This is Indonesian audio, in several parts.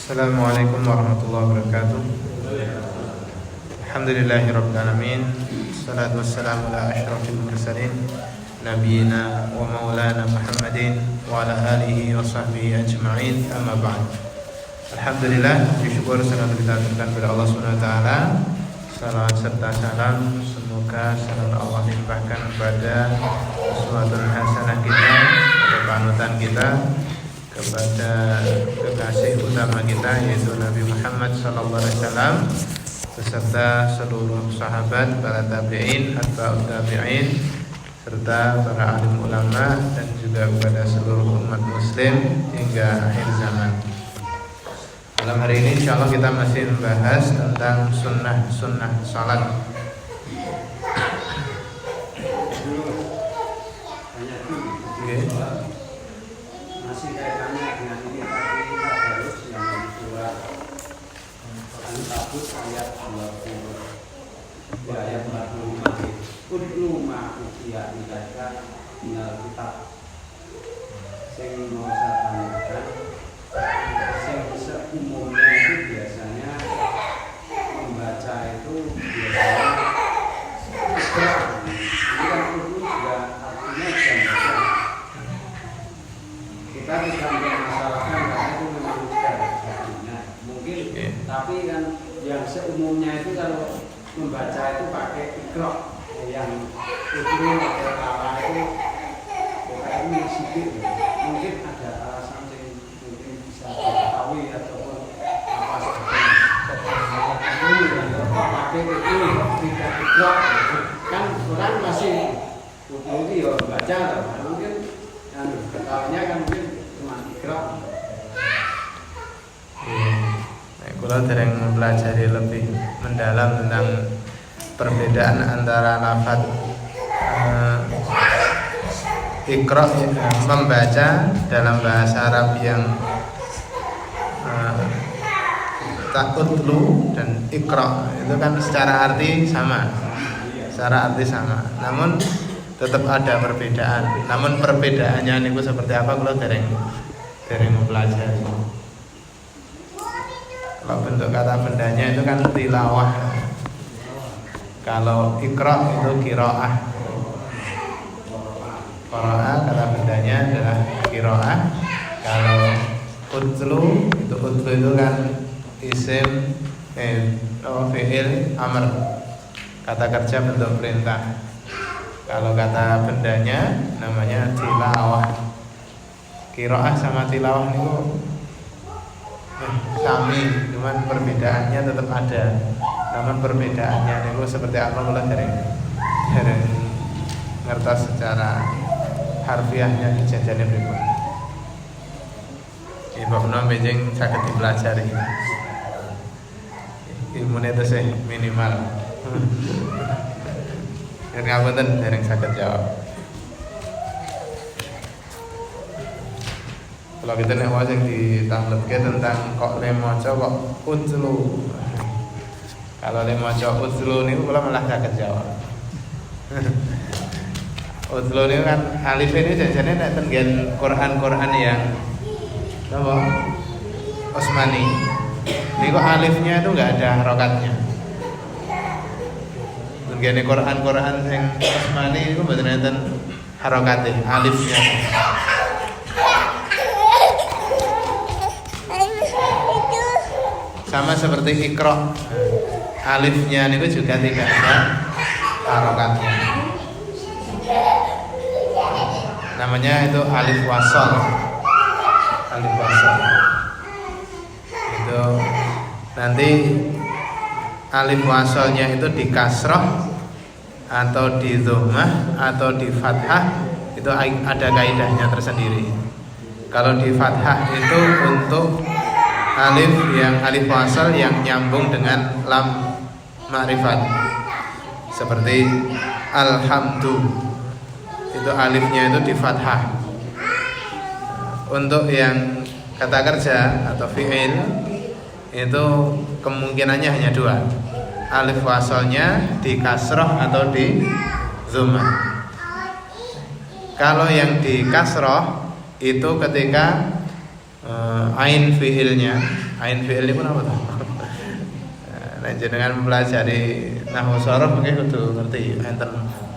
Assalamualaikum warahmatullahi wabarakatuh. Alhamdulillahirabbil alamin. Wassalatu wassalamu ala asyrafil mursalin nabiyina wa maulana Muhammadin wa ala alihi wa sahbihi ajma'in. Amma ba'd. Alhamdulillah, bersyukur sangat kita aturkan kepada Allah Subhanahu wa taala. Salam serta salam semoga salam Allah limpahkan kepada uswatun hasanah kita, kepada panutan kita, kepada kekasih utama kita yaitu Nabi Muhammad SAW beserta seluruh sahabat, para tabi'in, atba'ut tabi'in, serta para alim ulama dan juga kepada seluruh umat muslim hingga akhir zaman. Malam hari ini insyaallah kita masih membahas tentang sunnah salat. Okay. Masih kaitannya dengan ini tapi kita harus yang kedua Al-Tabut ayat 20 ayat 45 Udlu ma'ukiya ilaika minal kitab sing mau saya tanyakan sing seumumnya itu biasanya membaca itu biasanya ini kan Udlu juga artinya baca. Kita tidak mempermasalahkan karena itu memang tidak ada mungkin tapi kan yang seumumnya itu kalau membaca itu pakai iqra yang itu atau kala itu bukan ini sedikit mungkin ada alasan yang mungkin bisa diketahui ataupun apa sebagainya ini pakai itu tidak iqra kan Quran masih itu ya baca mungkin yang ketahuinya kan mungkin Kalau sering mempelajari lebih mendalam tentang perbedaan antara lafaz iqra membaca dalam bahasa Arab yang ta'utlu dan iqra itu kan secara arti sama, namun tetap ada perbedaan. Namun perbedaannya niku seperti apa kalau dereng mempelajari. Kalau bentuk kata bendanya itu kan tilawah. Kalau iqra itu qiraah. Qiraah kata bendanya adalah qiraah. Kalau utlu itu kan isim fi'il amr. Kata kerja bentuk perintah. Kalau kata bendanya namanya tilawah. Qiraah sama tilawah itu sami, cuman perbedaannya tetap ada. Namun perbedaannya itu seperti apa kalau dari ngertos secara harfiahnya kejadiannya berikut. Ibu menawa bejeng sakit dipelajari. Ilmunya itu sih minimal. Yang ngapunten dereng saged jawab. Kalau kita nek wae sing ditanglepke tentang kok le maca kok utlu. Kalau le maca utlu niku kula malah saged jawab. Utlu niku kan alif ini jajane nek tenggen Quran yang napa? Osmani. Niku alifnya itu enggak ada harokatnya. Tengene Quran sing Osmani itu mboten enten harokate alifnya. Sama seperti iqra, alifnya itu juga tidak ada harokatnya. Namanya itu alif wasol. Itu nanti alif wasolnya itu di kasroh atau di dhammah atau di fathah, itu ada kaidahnya tersendiri. Kalau di fathah itu untuk alif wasal yang nyambung dengan lam ma'rifat, seperti alhamdu, itu alifnya itu di fathah. Untuk yang kata kerja atau fi'il itu kemungkinannya hanya dua, alif wasalnya di kasroh atau di dhammah. Kalau yang di kasroh itu ketika ain fiilnya. Ain fiil itu apa tuh? Nah, jenengan mempelajari nahwu sharaf mungkin kudu ngerti enten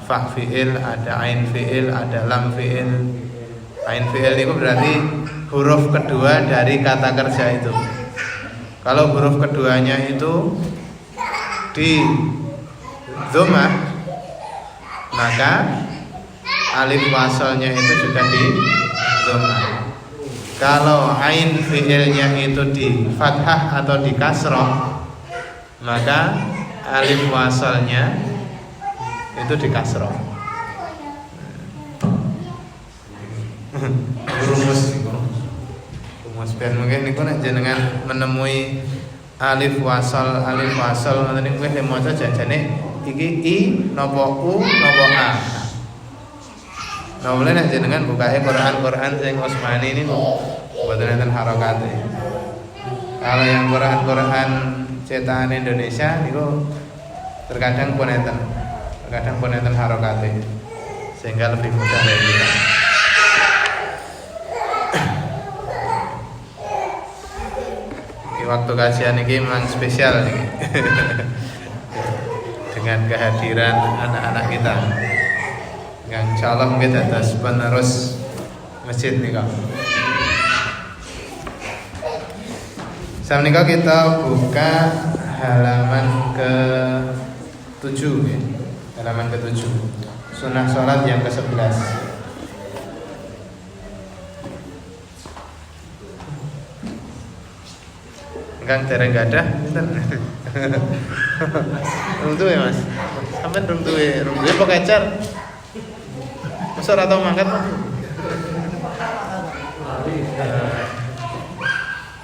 fa fiil, ada ain fiil, ada lam fiil. Ain fiil itu berarti huruf kedua dari kata kerja itu. Kalau huruf keduanya itu di dhammah, maka alif wasalnya itu juga di dhammah. Kalau ain fiilnya itu di fathah atau di kasroh, maka alif wasalnya itu di kasroh. Rumus ben mungkin niku nek jenengan menemui alif wasal ngoten niku nggih maca jajane iki i napa u napa a. Nah, mulai nek jenengan bukae Quran sing Utsmani niku mboten enten harokate. Kalau yang Quran cetakan Indonesia niku terkadang pun enten harokate sehingga lebih mudah dari kita. Waktu kajian ini memang spesial nih. Dengan kehadiran anak-anak kita yang insyaallah mungkin atas penerus masjid nih kak. Sekarang kita buka halaman ke-7 ya. Halaman ke-7 Sunnah sholat yang ke-11. Kang dereng gadah pinten. Rung tuwe Mas. Sampeyan rung tuwe apa kacar? Masa ora tau mangkat Mas.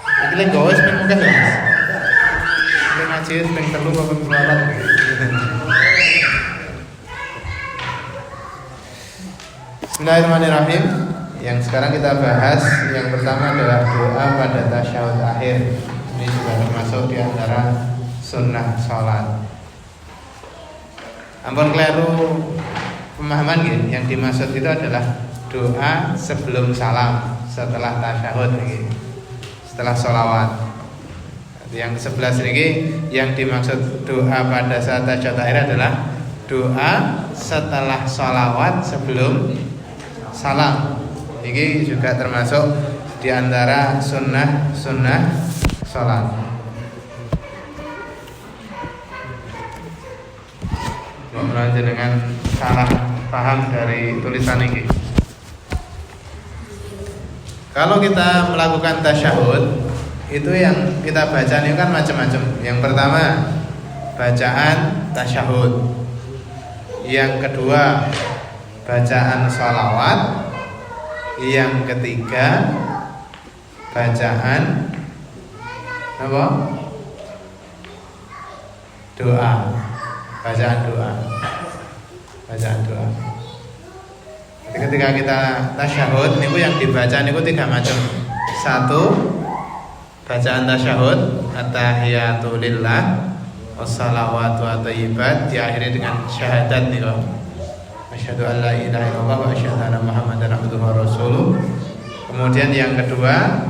Iki lek gawes ping mungkin ya Mas. Lek ngaji ping 3 apa ping 4. Bismillahirrahmanirrahim. Yang sekarang kita bahas yang pertama adalah doa pada tasyahud akhir. Ini juga termasuk di antara sunnah sholat. Ampun keliru pemahaman gitu. Yang dimaksud itu adalah doa sebelum salam, setelah tasyahud ini, setelah sholawat. Yang ke-11 ini yang dimaksud doa pada saat tasyahud akhir adalah doa setelah sholawat sebelum salam. Ini juga termasuk di antara sunnah sholat. Mohon dengan salah paham dari tulisan ini. Kalau kita melakukan tasyahud, itu yang kita baca ini kan macam-macam. Yang pertama bacaan tasyahud. Yang kedua bacaan sholawat. Yang ketiga bacaan apa? Doa. Bacaan doa. Jadi ketika kita tasyahud niku yang dibaca niku 3 macam. 1 bacaan tasyahud at-tahiyatu lillah wassalawatu at-thayyibat diakhiri dengan syahadat niku. Asyhadu an la ilaha illallah wa asyhadu anna Muhammadar abduhu wa rasuluh. Kemudian yang kedua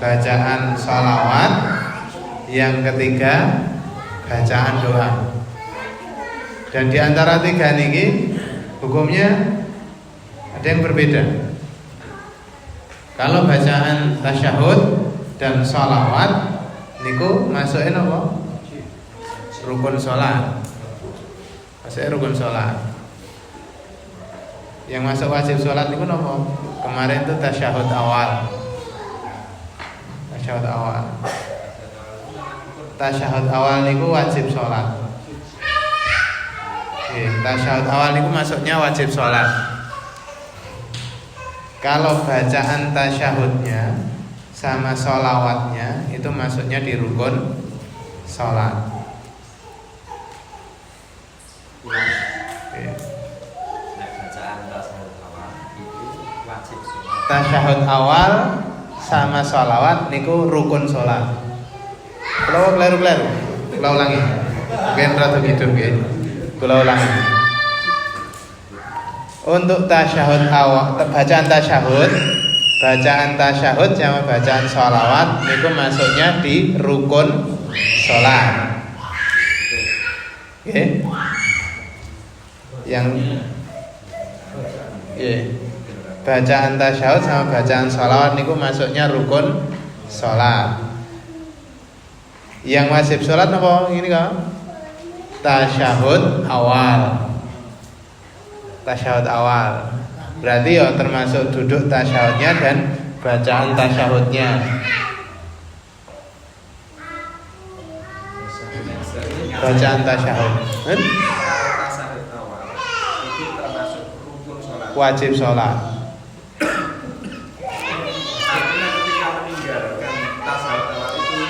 bacaan sholawat. Yang ketiga bacaan doa. Dan di antara 3 niki hukumnya ada yang berbeda. Kalau bacaan tasyahud dan sholawat niku masukin apa? Rukun sholat. Masuknya rukun sholat. Yang masuk wajib sholat niku apa? Kemarin itu tasyahud awal. Tasyahud awal niku wajib sholat. Tasyahud awal niku masuknya wajib sholat. Kalau bacaan tasyahudnya sama sholawatnya itu masuknya di rukun sholat. Tasyahud awal sama sholawat niku rukun sholat. Kalau keliru, kalau ulangi. Mungkin ratu hidup ya. Kalau ulangi. Untuk tasyahud awal, bacaan tasyahud bacaan tasyahud sama bacaan sholawat niku masuknya di rukun sholat. Oke. Yang bacaan tasyahud sama bacaan sholawat niku masuknya rukun sholat. Yang wajib sholat apa ini kok? Tasyahud awal. Tasyahud awal. Berarti ya termasuk duduk tasyahudnya dan bacaan tasyahudnya. Bacaan tasyahud. Tasyahud awal itu termasuk rukun sholat. Wajib sholat. Artinya ketika meninggalkan tasyahud awal itu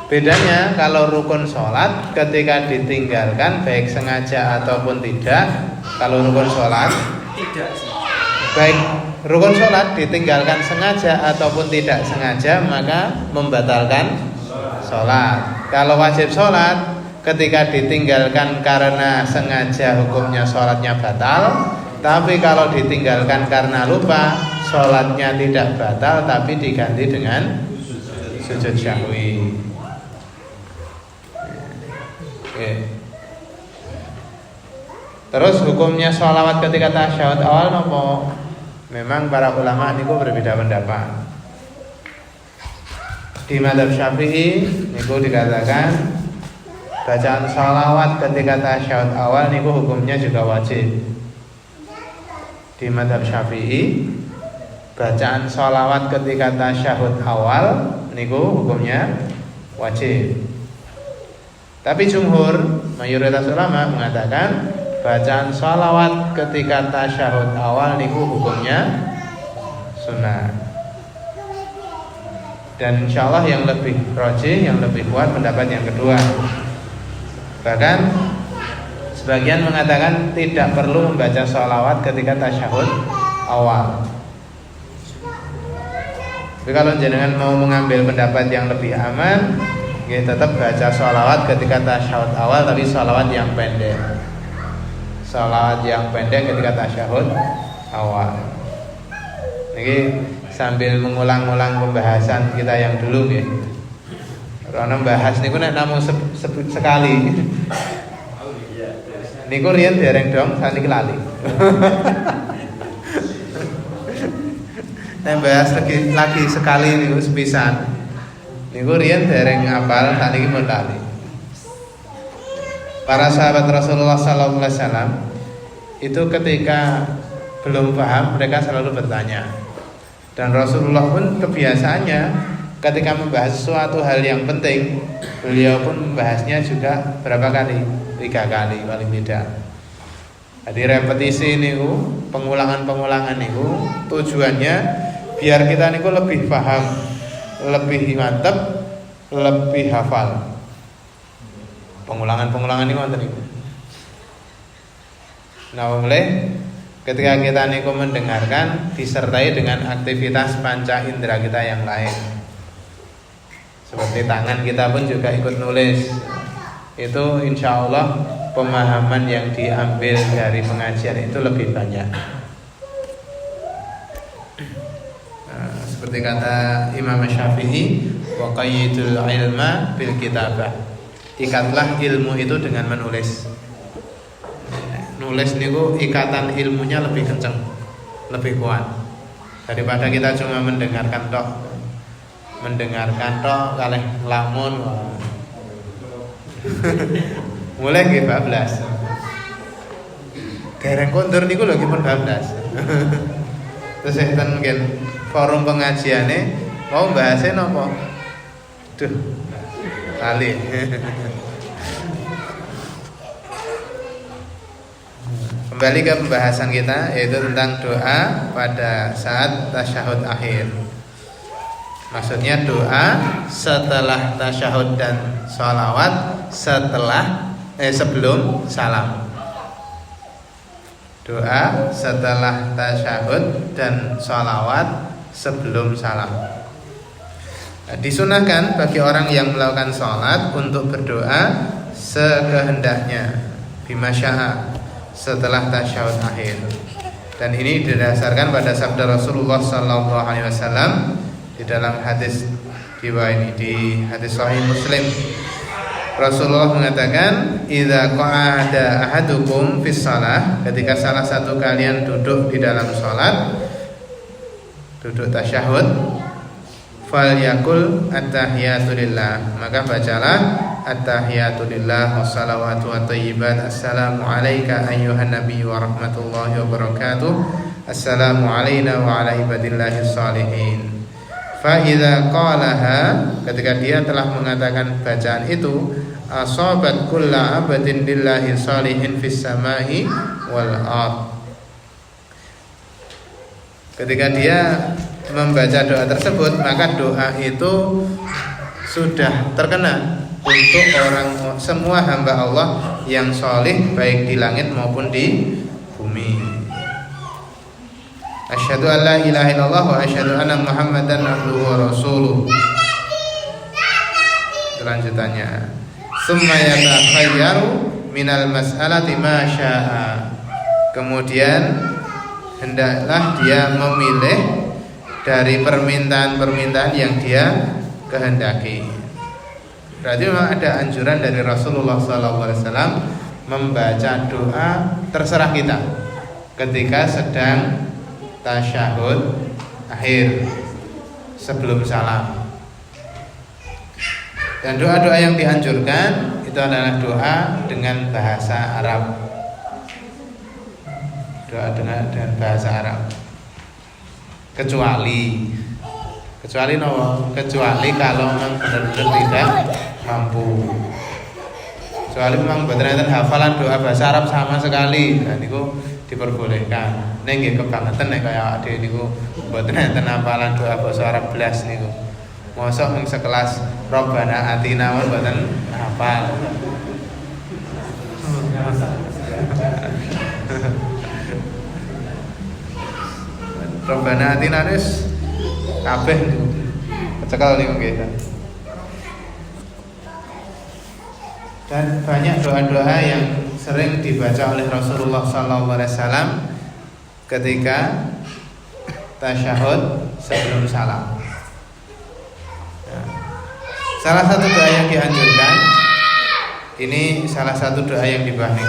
Bedanya kalau rukun sholat ketika ditinggalkan baik sengaja ataupun tidak. Kalau rukun sholat tidak sih. baik rukun sholat ditinggalkan sengaja ataupun tidak sengaja maka membatalkan sholat. Kalau wajib sholat ketika ditinggalkan karena sengaja hukumnya sholatnya batal. Tapi kalau ditinggalkan karena lupa sholatnya tidak batal tapi diganti dengan sujud syahwi. Oke. Terus hukumnya sholawat ketika tasyahud awal nopo? Memang para ulama niku berbeda pendapat. Di mazhab Syafi'i niku dikatakan bacaan sholawat ketika tasyahud awal niku hukumnya juga wajib. Di mazhab Syafi'i bacaan sholawat ketika tasyahud awal niku hukumnya wajib. Tapi jumhur mayoritas ulama mengatakan bacaan sholawat ketika tasyahud awal niku hukumnya sunnah. Dan insyaallah yang lebih rajih, yang lebih kuat pendapat yang kedua. Bahkan sebagian mengatakan tidak perlu membaca sholawat ketika tasyahud awal. Tapi kalau jenengan mau mengambil pendapat yang lebih aman, kita tetap baca sholawat ketika tasyahud awal, tapi sholawat yang pendek. Sholawat yang pendek ketika tasyahud awal. Ini sambil mengulang-ulang pembahasan kita yang dulu ya. Karena bahas niku nek namung sekali. Niku riyen dereng dong, saniki lali. Nek bahas lagi sekali niku sepisan. Niku riyen dereng apal, saniki mun lali. Para sahabat Rasulullah SAW itu ketika belum paham mereka selalu bertanya. Dan Rasulullah pun kebiasaannya ketika membahas suatu hal yang penting, beliau pun membahasnya juga berapa kali? 3 kali paling tidak. Jadi repetisi niku, pengulangan-pengulangan niku tujuannya biar kita niku lebih paham, lebih mantap, lebih hafal. Pengulangan-pengulangan niku wonten niku. Nah, mulai ketika kita niku mendengarkan disertai dengan aktivitas panca indera kita yang lain. Seperti tangan kita pun juga ikut nulis. Itu insya Allah pemahaman yang diambil dari pengajian itu lebih banyak. Nah, seperti kata Imam Syafi'i, wa qayyidul ilma bil kitabah. Ikatlah ilmu itu dengan menulis. Nulis niku ikatan ilmunya lebih kencang, lebih kuat daripada kita cuma mendengarkan tok. Mendengarkan tok kalih lamun. Mulai nggih bablas. Dereng kondur niku lho nggih pun bablas. Terus enten nggih forum pengajiane mau bahase napa? Duh. Kali. Kembali ke pembahasan kita, yaitu tentang doa pada saat tasyahud akhir. Maksudnya doa setelah tasyahud dan sholawat sebelum salam. Doa setelah tasyahud dan sholawat sebelum salam. Disunahkan bagi orang yang melakukan sholat untuk berdoa sekehendaknya, bimasya'a, setelah tasyahud akhir. Dan ini didasarkan pada sabda Rasulullah sallallahu alaihi wasallam di dalam hadis di hadis sahih Muslim. Rasulullah mengatakan, "Idza qa'ada ahadukum fis shalah," ketika salah satu kalian duduk di dalam salat, duduk tasyahud, falyakul at-tahiyatu lillah, maka bacalah at-tahiyatu lillah wassalawatu wathayyibat, assalamu alayka ayyuhan nabiyyu wa rahmatullahi wa barakatuh, assalamu alayna wa ala ibadillahis salihin. Fa idza qalaha, ketika dia telah mengatakan bacaan itu, asabat kulla abadin lillahi salihin fis samai wal ard. Ketika dia membaca doa tersebut, maka doa itu sudah terkena untuk semua hamba Allah yang solih, baik di langit maupun di bumi. Asyhadu an la ilaha illallah wa asyhadu anna Muhammadan abduhu wa rasuluh. Kelanjutannya, summa yatakhayyaru minal mas'alati ma syaa. Kemudian hendaklah dia memilih dari permintaan-permintaan yang dia kehendaki. Berarti memang ada anjuran dari Rasulullah SAW membaca doa terserah kita ketika sedang tasyahud akhir sebelum salam. Dan doa-doa yang dianjurkan itu adalah doa dengan bahasa Arab. Doa dengan bahasa Arab. Kecuali kalau memang benar-benar tidak mampu. Kecuali memang benar-benar hafalan doa bahasa Arab sama sekali, nah niku diperbolehkan. Ning nggih kebangetan nek kaya ade niku mboten enten hafalan doa bahasa Arab blas niku. Mosok mung sekelas Rabbana atina mboten hafal. Rabbana atina wis kabeh niku. Kecekel niku nggih. Dan banyak doa-doa yang sering dibaca oleh Rasulullah SAW ketika tasyahud sebelum salam. Salah satu doa yang dianjurkan, ini salah satu doa yang dibahas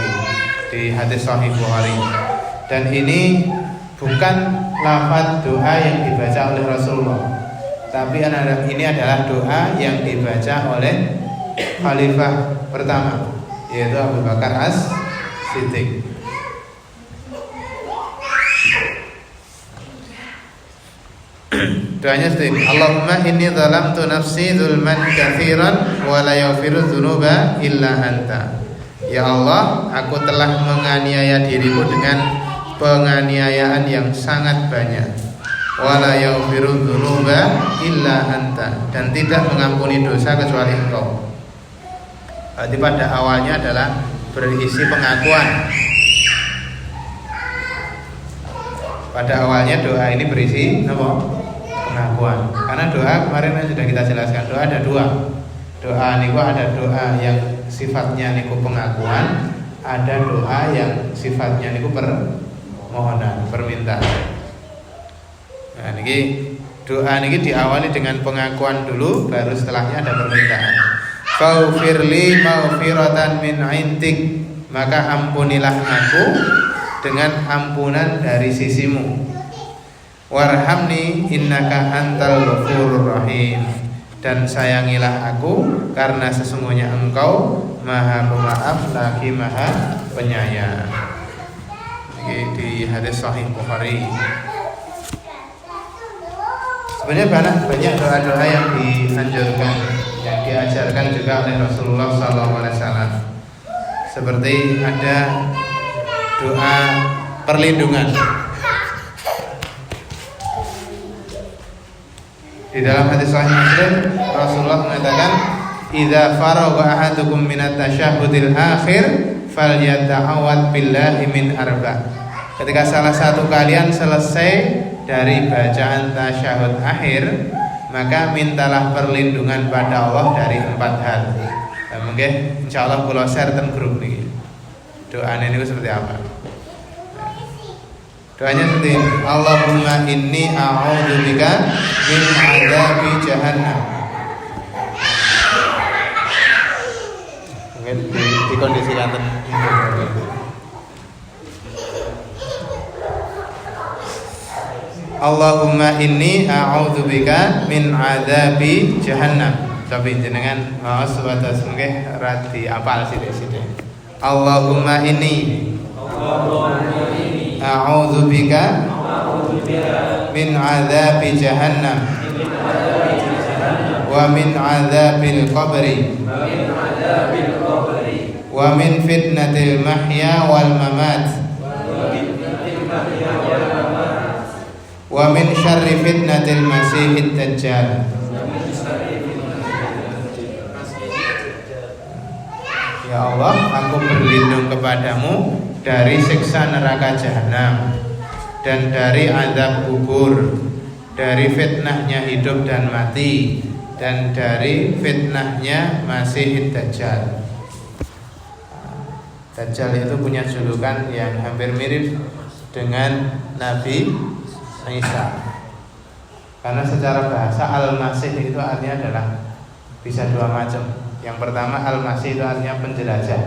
di hadis Sahih Bukhari. Dan ini bukan lafaz doa yang dibaca oleh Rasulullah, tapi ini adalah doa yang dibaca oleh Khalifah pertama, yaitu Abu Bakar As-Siddiq. Doanya seperti ini: Allahumma inni zalamtu nafsi zulman katsiran wa la yaghfiru dzunuba illa anta. Ya Allah, aku telah menganiaya diriku dengan penganiayaan yang sangat banyak. Wa la yaghfiru dzunuba illa anta, dan tidak mengampuni dosa kecuali Engkau. Jadi pada awalnya adalah berisi pengakuan. Pada awalnya doa ini berisi apa? Pengakuan. Karena doa kemarin sudah kita jelaskan, doa ada dua. Doa niku ada doa yang sifatnya niku pengakuan, ada doa yang sifatnya niku permohonan, permintaan. Nah, niki doa niki diawali dengan pengakuan dulu, baru setelahnya ada permintaan. Faghfirli maghfiratan min 'indik, maka ampunilah aku dengan ampunan dari sisimu. Warhamni innaka antal ghafurur rahim, dan sayangilah aku karena sesungguhnya Engkau Maha Pemaaf lagi Maha Penyayang. Ini di hadis Sahih Bukhari. Sebenarnya banyak doa-doa yang dianjurkan, yang diajarkan juga oleh Rasulullah SAW. Seperti ada doa perlindungan. Di dalam hadis Sahih Muslim, Rasulullah mengatakan, "Idza faragha ahadukum minat tasyahhudil akhir falyata'awwad billahi min arba." Ketika salah satu kalian selesai dari bacaan tasyahud akhir, maka mintalah perlindungan pada Allah dari 4 hal. Nah, mungkin insyaallah kula share teng grup niki. Doane niku seperti apa? Doanya seperti ini. Allahumma inni a'udzubika min adzabi jahannam. Mungkin dikondisikan Allahumma inni a'udzubika min adzabi jahannam. Tapi jenengan maos wates nggih radi apal sithik-sithik. Allahumma inni a'udzubika min adzabi jahannam wa min adzabil qabri wa min fitnatil mahya wal mamat wa min syarri fitnatil masihid dajjal. Ya Allah, aku berlindung kepadamu dari siksa neraka jahanam dan dari azab kubur, dari fitnahnya hidup dan mati, dan dari fitnahnya masihid dajjal. Dajjal itu punya julukan yang hampir mirip dengan Nabi Isa, karena secara bahasa Al-Masih itu artinya adalah bisa dua macam. Yang pertama, Al-Masih itu artinya penjelajah.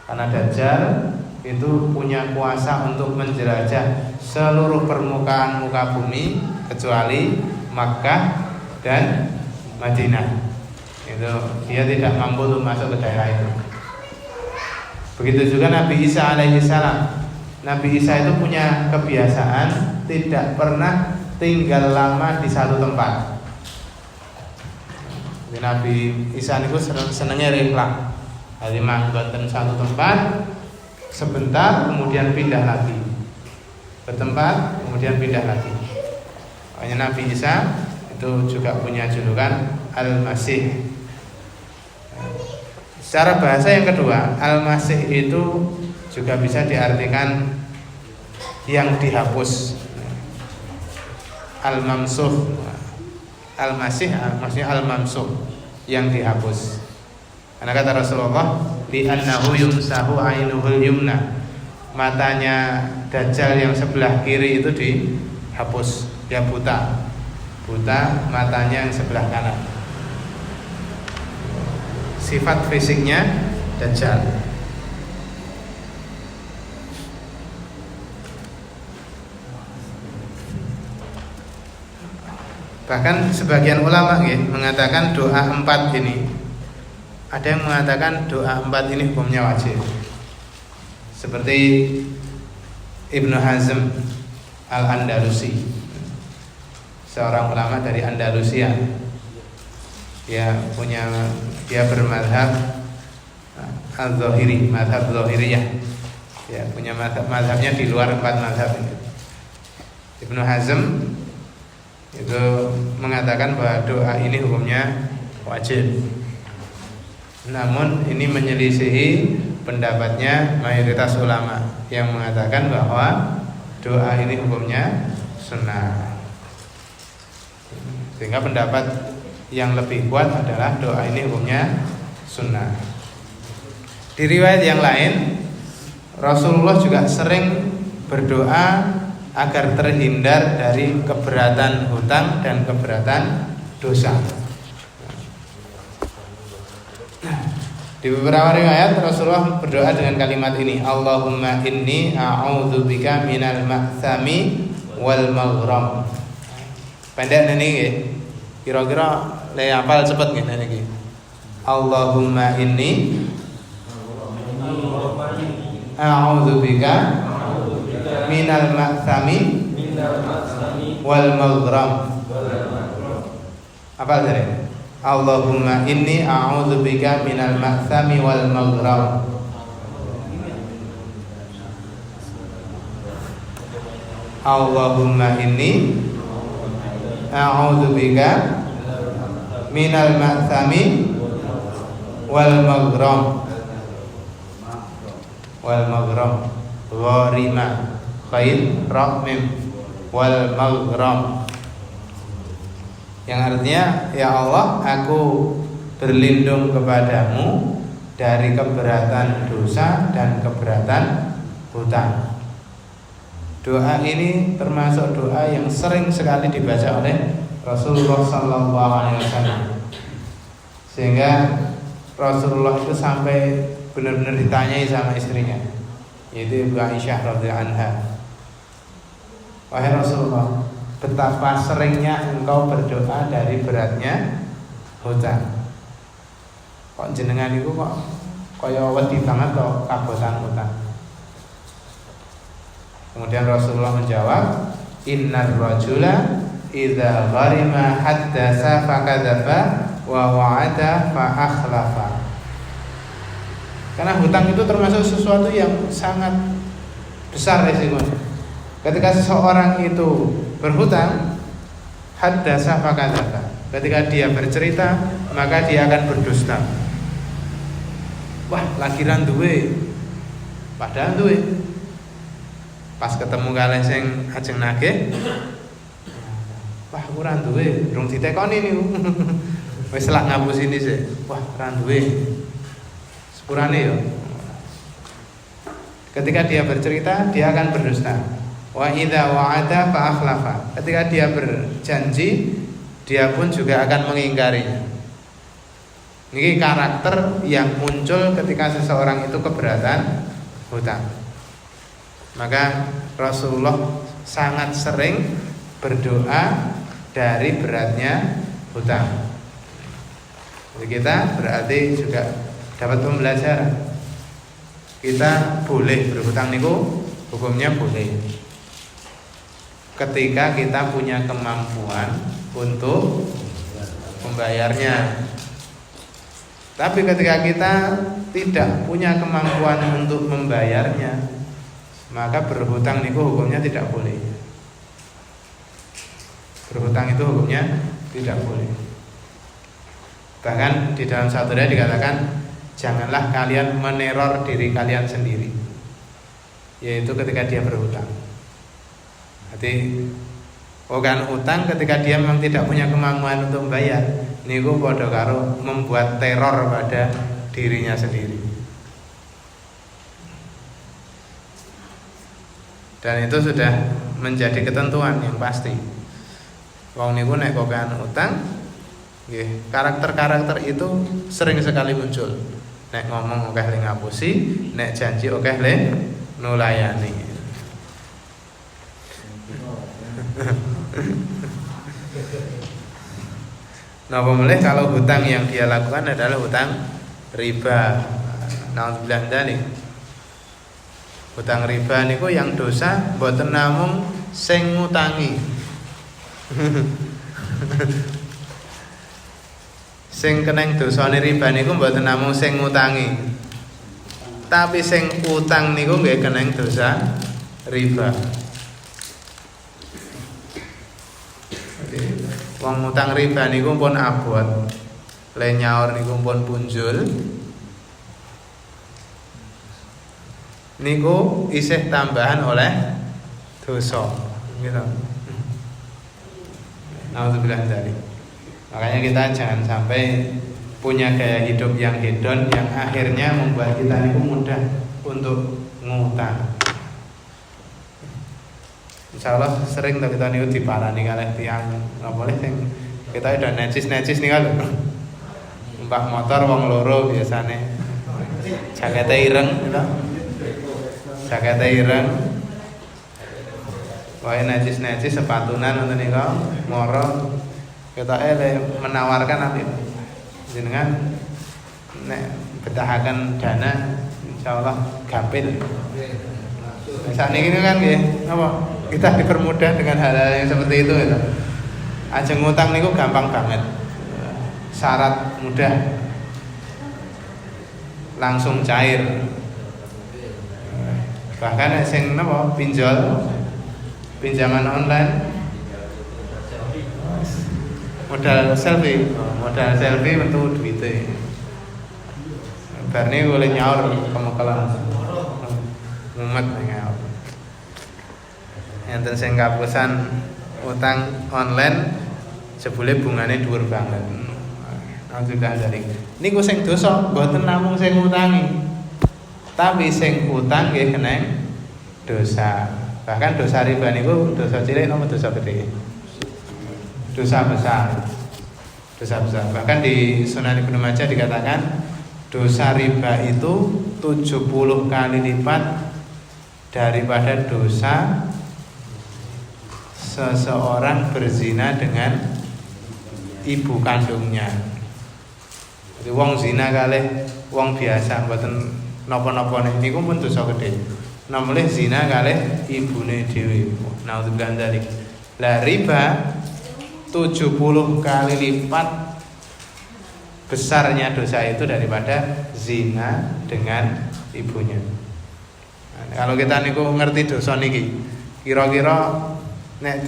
Karena Dajjal itu punya kuasa untuk menjelajah seluruh permukaan muka bumi kecuali Makkah dan Madinah. Itu dia tidak mampu untuk masuk ke daerah itu. Begitu juga Nabi Isa alaihi salam. Nabi Isa itu punya kebiasaan tidak pernah tinggal lama di satu tempat. Nabi Isa niku senengnya riklah. Jadi manggoten satu tempat sebentar kemudian pindah lagi. Bertempat kemudian pindah lagi. Makanya Nabi Isa itu juga punya julukan Al-Masih. Secara bahasa yang kedua, Al-Masih itu juga bisa diartikan yang dihapus. Al-Mamsuh. Al-Masih maksudnya Al-Mamsuh, yang dihapus. Karena kata Rasulullah, bi annahu yumsahu ainuhul yumna. Matanya Dajjal yang sebelah kiri itu dihapus, dia buta matanya yang sebelah kanan. Sifat fisiknya Dajjal. Bahkan sebagian ulama mengatakan doa 4 ini, ada yang mengatakan doa 4 ini hukumnya wajib. Seperti Ibnu Hazm Al-Andalusi, seorang ulama dari Andalusia. Dia bermadhab Al-Zahiri, madhab Zahiriyah. Ya, punya madhabnya di luar 4 madhab ini. Ibnu Hazm itu mengatakan bahwa doa ini hukumnya wajib. Namun ini menyelisihi pendapatnya mayoritas ulama yang mengatakan bahwa doa ini hukumnya sunnah. Sehingga pendapat yang lebih kuat adalah doa ini hukumnya sunnah. Di riwayat yang lain, Rasulullah juga sering berdoa agar terhindar dari keberatan hutang dan keberatan dosa. Di beberapa riwayat Rasulullah berdoa dengan kalimat ini, Allahumma inni a'udzubika minal ma'thami wal maghram. Pendek niki, kira-kira le hafal cepet niki. Allahumma inni a'udzubika minal ma'thami wal maghram. Apa tadi? Allahumma inni a'udzubika minal ma'thami wal maghram. Allahumma inni a'udzubika minal ma'thami wal maghram. Wal maghram gharima khair rahmim wal maghram, yang artinya, ya Allah, aku berlindung kepadamu dari keberatan dosa dan keberatan hutang. Doa ini termasuk doa yang sering sekali dibaca oleh Rasulullah SAW, sehingga Rasulullah itu sampai benar-benar ditanyai sama istrinya, yaitu Ibu Aisyah radhiyallahu anha, wahai Rasulullah, betapa seringnya engkau berdoa dari beratnya hutang. Kok jenengan itu kok kaya wedi banget kok kabotan hutang. Kemudian Rasulullah menjawab, innar rajula idza gharima haddatsa fakadzaba wa wa'ada fa akhlafa. Karena hutang itu termasuk sesuatu yang sangat besar resikonya. Ketika seseorang itu berhutang, haddatsa fakadzaba, ketika dia bercerita maka dia akan berdusta. Wah, lagi ra duwe, padahal duwe. Pas ketemu kalian sing ajeng nagih, wah aku ra duwe, durung ditekoni niku. Wis lak ngapusini sih. Wah, ra duwe. Sepurane ya. Ketika dia bercerita, dia akan berdusta. Wa idza wa'ada fa akhlafa. Ketika dia berjanji, dia pun juga akan mengingkarinya. Ini karakter yang muncul ketika seseorang itu keberatan hutang. Maka Rasulullah sangat sering berdoa dari beratnya hutang. Jadi kita berarti juga dapat pembelajaran. Kita boleh berhutang niku, hukumnya boleh. Ketika kita punya kemampuan untuk membayarnya. Tapi ketika kita tidak punya kemampuan untuk membayarnya, maka berhutang niku hukumnya tidak boleh. Berhutang itu hukumnya tidak boleh. Bahkan di dalam satu ayat dikatakan, janganlah kalian meneror diri kalian sendiri, yaitu ketika dia berhutang. Jadi kan hutang ketika dia memang tidak punya kemampuan untuk membayar, niku padha karo membuat teror pada dirinya sendiri. Dan itu sudah menjadi ketentuan yang pasti. Wong niku nek kokan utang, nggih, karakter-karakter itu sering sekali muncul. Nek ngomong akeh le ngapusi, nek janji akeh le nulayani. Napa meneh kalau hutang yang dia lakukan adalah hutang riba. Nauzubillah dzalik. Hutang riba niku yang dosa mboten namung sing ngutangi. Sing keneng dosane riba niku mboten namung sing ngutangi. Tapi sing utang niku nggih keneng dosa riba. Wong utang riba niku pun abot. Le nyaur niku pun punjul. Niku isih tambahan oleh dosa, gitu. Nauzubillah dzalik. Makanya kita jangan sampai punya gaya hidup yang hedon yang akhirnya membuat kita niku mudah untuk ngutang. Insyaallah sering kita niku diparani kalih tiyang napa boleh sing kita udah necis-necis nih kalau numpak motor wong loro biasane jakete ireng gitu. Jakete ireng, wae necis-necis sepatunan ngoten niku, moro ketoke menawarkan nanti jenengan nek betahaken dana insyaallah gampil. Saat ini kan nggih, apa? Kita dipermudah dengan hal-hal yang seperti itu gitu. Ajeng ngutang niku gampang banget. Syarat mudah. Langsung cair. Bahkan sing napa pinjol pinjaman online modal selfie metu duwite. Bar niku oleh nyaur kemekelan. Mumet nyaur. Enten sing kapusan utang online jebule bungane dhuwur banget. Alhamdulillah dari niku sing dosa mboten namung sing ngutangi. Tapi sing utang nggih keneng dosa. Bahkan dosa riba niku dosa cilik napa dosa gede? Dosa besar. Dosa besar. Bahkan di Sunan Ibnu Majah dikatakan dosa riba itu 70 kali lipat daripada dosa seseorang berzina dengan ibu kandungnya. Jadi wong zina kalih wong biasa mboten napa-napa niku pun dosa gede. Namanya zina kalih ibune dhewe. Naudzubillah dzalik. Lah riba 70 kali lipat besarnya dosa itu daripada zina dengan ibunya. Nah, kalau kita niku ngerti dosa niki, kira-kira nek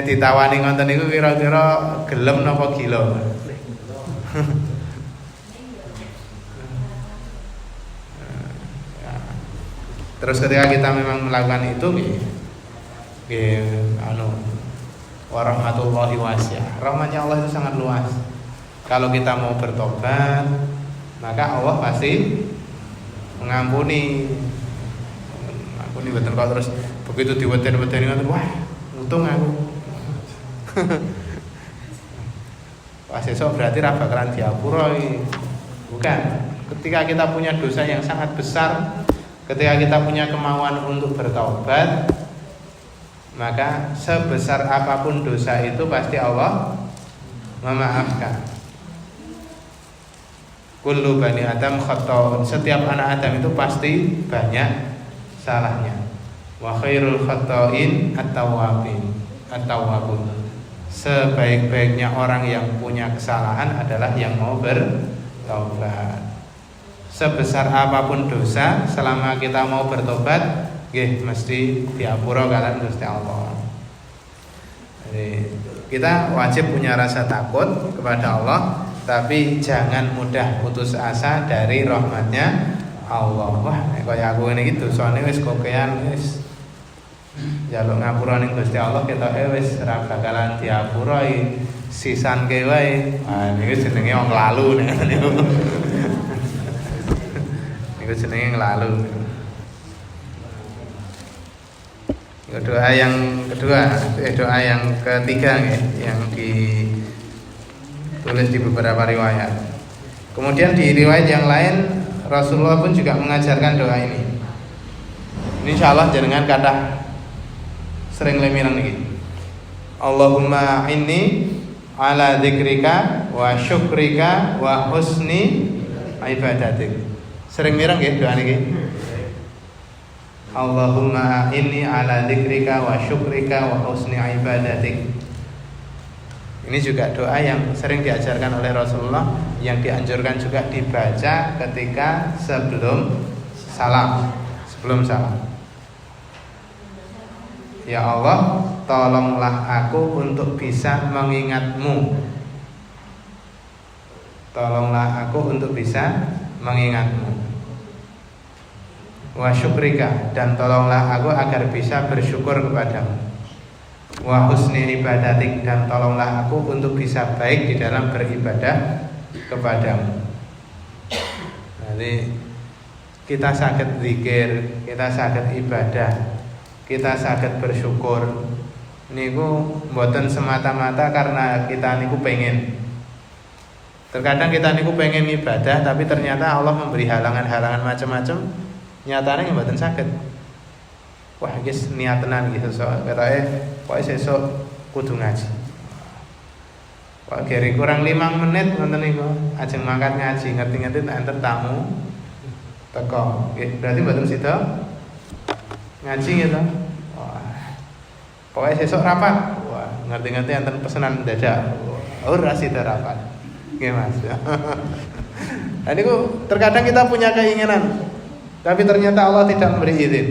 ditawani ngoten niku kira-kira gelem napa gila. Terus ketika kita memang melakukan itu warahmatullahi wasi'ah. Rahmatnya Allah itu sangat luas. Kalau kita mau bertobat, maka Allah pasti mengampuni. Mengampuni betul kok terus begitu diweden-wedeni ngoten, wah, untung aku. Pas esok berarti ra bakalan diapura iki. Bukan. Ketika kita punya dosa yang sangat besar, ketika kita punya kemauan untuk bertaubat, maka sebesar apapun dosa itu pasti Allah memaafkan. Kullu bani Adam khata'un. Setiap anak Adam itu pasti banyak salahnya. Wa khairul khata'in at-tawwabin. At-tawwabun. Sebaik-baiknya orang yang punya kesalahan adalah yang mau bertaubat. Sebesar apapun dosa, selama kita mau bertobat, mesti diapura kalian Gusti Allah. Jadi, kita wajib punya rasa takut kepada Allah, tapi jangan mudah putus asa dari rahmatnya Allah. Wah, kaya aku ini gitu, soalnya wis kokean wis jaluk ngapura ning Gusti Allah, ketoke wis ora bakalan diapura sisan ke wae. Ah niku jenenge wong lalu niku. Niku jenenge nglalu. Doa yang kedua, doa yang ketiga yang ditulis di beberapa riwayat. Kemudian di riwayat yang lain Rasulullah pun juga mengajarkan doa ini. Ini insyaallah jenengan kathah sering lemirang niki. Allahumma inni ala dzikrika wa syukrika wa husni ibadatik. Sering mirang nggih doa niki? Allahumma inni ala dzikrika wa syukrika wa husni ibadatik. Ini juga doa yang sering diajarkan oleh Rasulullah, yang dianjurkan juga dibaca ketika sebelum salam. Ya Allah, tolonglah aku untuk bisa mengingatmu. Tolonglah aku untuk bisa mengingatmu. Wa syukrika, dan tolonglah aku agar bisa bersyukur kepadamu. Wa husni ibadatik, dan tolonglah aku untuk bisa baik di dalam beribadah kepadamu. Jadi kita saged zikir, kita saged ibadah, kita saged bersyukur niku mboten semata-mata karena kita niku pengen. Terkadang kita niku pengen ibadah, tapi ternyata Allah memberi halangan-halangan macam-macam. Nyatane mboten saged. Wah, guys, niat tenan iki sesuk. Ketoke pokoke sesuk kudu ngaji. Kok kira kurang 5 menit ngoten niku, ajeng mangkat ngaji, ngerti-ngerti enten tamu teko. Nggih, berarti mboten sida ngaji gitu. Wah. Pokoke sesuk rapat. Wah, ngerti-ngerti enten pesanan dadak. Ora sida rapat. Nggih, Mas. Nah, niku terkadang kita punya keinginan, tapi ternyata Allah tidak memberi izin.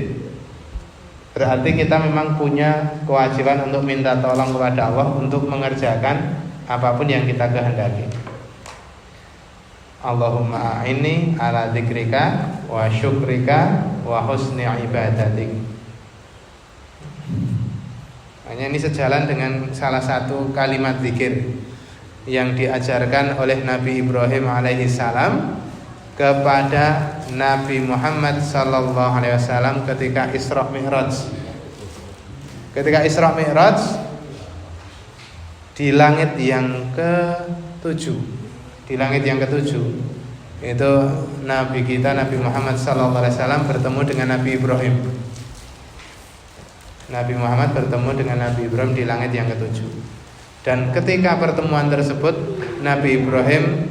Berarti kita memang punya kewajiban untuk minta tolong kepada Allah untuk mengerjakan apapun yang kita kehendaki. Allahumma a'inni ala dzikrika wa syukrika wa husni ibadatik. Hanya ini sejalan dengan salah satu kalimat zikir yang diajarkan oleh Nabi Ibrahim alaihi salam kepada Nabi Muhammad sallallahu alaihi wasallam ketika Isra Mi'raj. Ketika Isra Mi'raj di langit yang ke-7. Di langit yang ke-7 itu Nabi kita Nabi Muhammad sallallahu alaihi wasallam bertemu dengan Nabi Ibrahim. Nabi Muhammad bertemu dengan Nabi Ibrahim di langit yang ke-7. Dan ketika pertemuan tersebut Nabi Ibrahim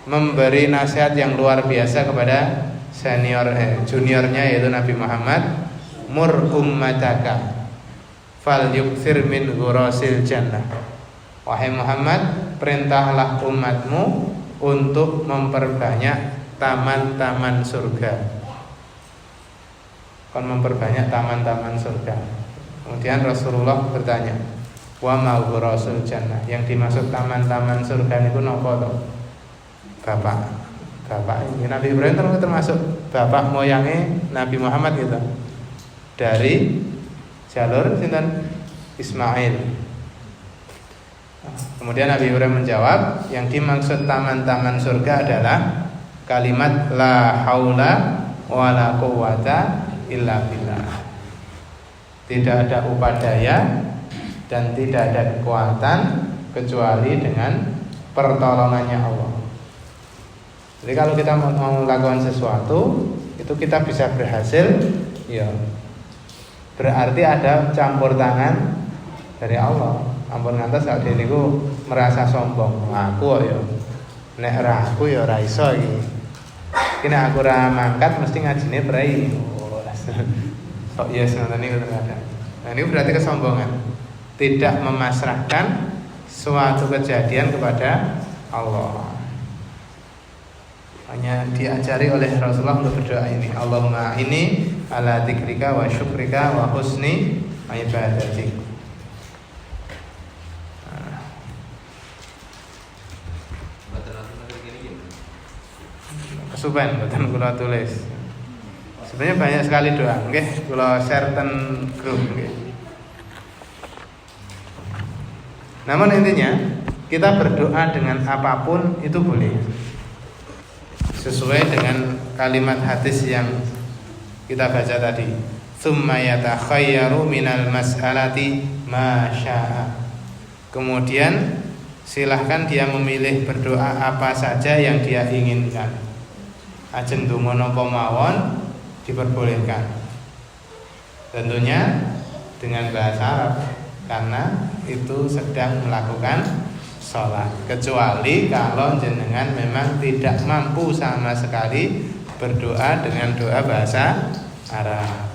memberi nasihat yang luar biasa kepada juniornya yaitu Nabi Muhammad, mur ummataka fal yukthir min ghurasil jannah. Wahai Muhammad, perintahlah umatmu untuk memperbanyak taman-taman surga. Kon memperbanyak taman-taman surga. Kemudian Rasulullah bertanya, wa ma ghurasul jannah? Yang dimaksud taman-taman surga niku napa to? Bapak ini Nabi Ibrahim termasuk bapak moyangnya Nabi Muhammad gitu. Dari jalur sinten Ismail. Kemudian Nabi Ibrahim menjawab, yang dimaksud taman-taman surga adalah kalimat la haula wala quwwata illa billah. Tidak ada upadaya dan tidak ada kekuatan kecuali dengan pertolongannya Allah. Jadi kalau kita mau melakukan sesuatu itu kita bisa berhasil, ya berarti ada campur tangan dari Allah. Ampun ngantos sak dene niku merasa sombong. Aku ya nek ora aku ya ora iso iki. Iki nek aku ora mangkat mesti ngajine prei. Kok ya ngoten niku terkadang. Nah ini berarti kesombongan. Tidak memasrahkan suatu kejadian kepada Allah. Hanya diajari oleh Rasulullah untuk berdoa ini, Allahumma ini ala dzikrika wa syukrika wa husni ibadatik. Kesupen mboten kula tulis. Sebenarnya banyak sekali doa, nggih, kula share ten grup nggih. Namun intinya kita berdoa dengan apapun itu boleh. Sesuai dengan kalimat hadis yang kita baca tadi, tsumma yatakhayyaru minal mas'alati ma syaa. Kemudian silahkan dia memilih berdoa apa saja yang dia inginkan. Ajeng donga napa mawon diperbolehkan. Tentunya dengan bahasa Arab karena itu sedang melakukan sholat. Kecuali kalau jenengan memang tidak mampu sama sekali berdoa dengan doa bahasa Arab.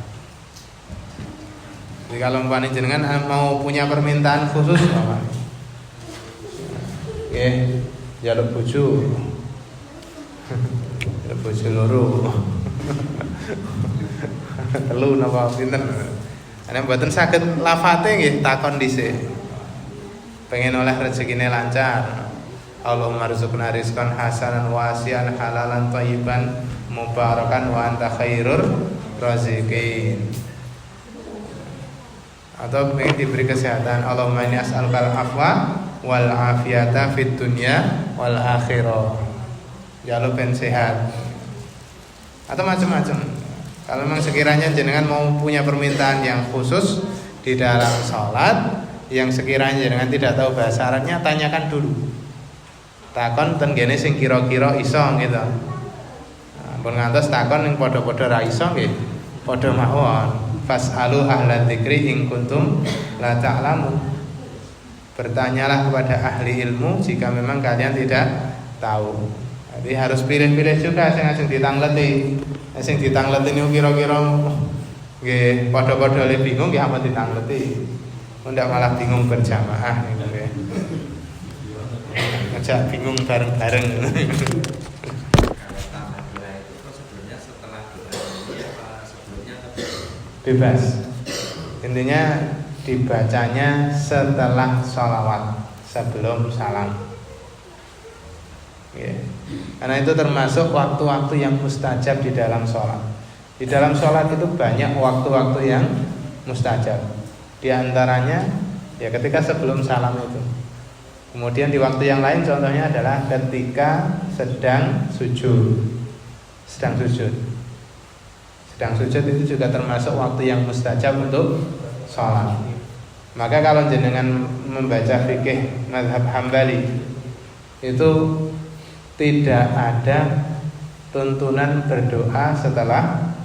Jadi kalau umpamanya jenengan mau punya permintaan khusus, jaluk bojo, jaluk bojo loro, telu napa pinten? Ana mboten saged lafate nggih takon dhisik. Pengen oleh rezekine lancar. Allahumma rzuqna rizqan hasanan wasi'an halalan thayyiban mubarakan wa anta khairur raziqin. Atau pengen diberi kesehatan, Allahumma inni as'alukal afwa wal afiyata fid dunya wal akhirah. Jaluk ben sehat. Atau macam-macam. Kalau memang sekiranya jenengan mau punya permintaan yang khusus di dalam sholat, yang sekiranya jenengan tidak tahu bahasa Arabnya, tanyakan dulu. Takon ten gene sing kira-kira iso gitu. Ampun ngantos takon ning padha-padha ra iso nggih. Padha mawon. Fas'alu ahla dzikri in kuntum la ta'lamun. Bertanyalah kepada ahli ilmu jika memang kalian tidak tahu. Jadi harus pilih-pilih juga sing ajeng ditangleti. Sing ditangleti niku kira-kira nggih padha-padha le bingung nggih ampun ditangleti. Ndak malah bingung berjamaah gitu ya. Ngajak bingung bareng-bareng. Bebas. Intinya dibacanya setelah sholawat, sebelum salam. Ya. Karena itu termasuk waktu-waktu yang mustajab di dalam sholat. Di dalam sholat itu banyak waktu-waktu yang mustajab. Di antaranya ya ketika sebelum salam itu. Kemudian di waktu yang lain contohnya adalah ketika sedang sujud. Sedang sujud itu juga termasuk waktu yang mustajab untuk sholat. Maka kalau jenengan membaca fikih mazhab Hambali itu tidak ada tuntunan berdoa setelah